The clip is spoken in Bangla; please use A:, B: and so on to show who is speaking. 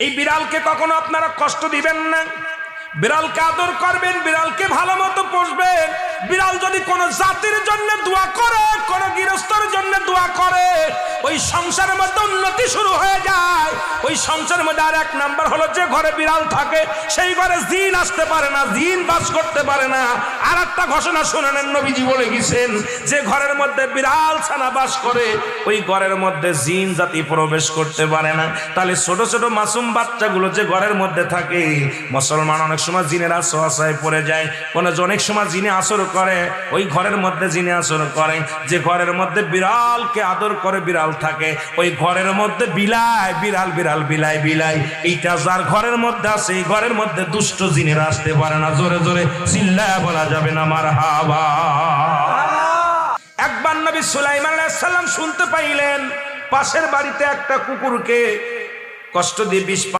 A: এই বিড়ালকে কখনো আপনারা কষ্ট দিবেন না, বিড়ালকে আদর করবেন, বিড়ালকে ভালো মতো পুষবেন। বিড়াল যদি কোনো জাতির জন্য দোয়া করে, কোনো গৃহস্থর জন্য দোয়া করে, ওই সংসারের মধ্যে উন্নতি শুরু হয়ে যায়। ওই সংসারের মধ্যে আর এক নাম্বার হলো, যে ঘরে বিড়াল থাকে সেই ঘরে জিন আসতে পারে না, জিন বাস করতে পারে না। আর একটা ঘোষণা শুনে নেন, নবীজি বলে গেছেন, যে ঘরের মধ্যে বিড়াল ছানা বাস করে ওই ঘরের মধ্যে জিন জাতি প্রবেশ করতে পারে না। তাহলে ছোট ছোট মাসুম বাচ্চাগুলো যে ঘরের মধ্যে থাকে, মুসলমান অনেক সময় জিনের আশ্রয় পড়ে যায়, অনেক সময় জিনে আসর করে, ওই ঘরের মধ্যে জিনে আসর করে। যে ঘরের মধ্যে বিড়ালকে আদর করে বিড়াল থাকে, ওই ঘরের মধ্যে বিলাই বিড়াল বিড়াল বিলাই বিলাই, এইটা যার ঘরের মধ্যে আছে এই ঘরের মধ্যে দুষ্ট জিনেরা আসতে পারে না। জোরে জোরে চিল্লায়া বলা যাবে না মারহাবা। একবার নবী সুলাইমান আলাইহিস সালাম শুনতে পাইলেন পাশের বাড়িতে একটা কুকুরকে কষ্ট দিয়ে বিষ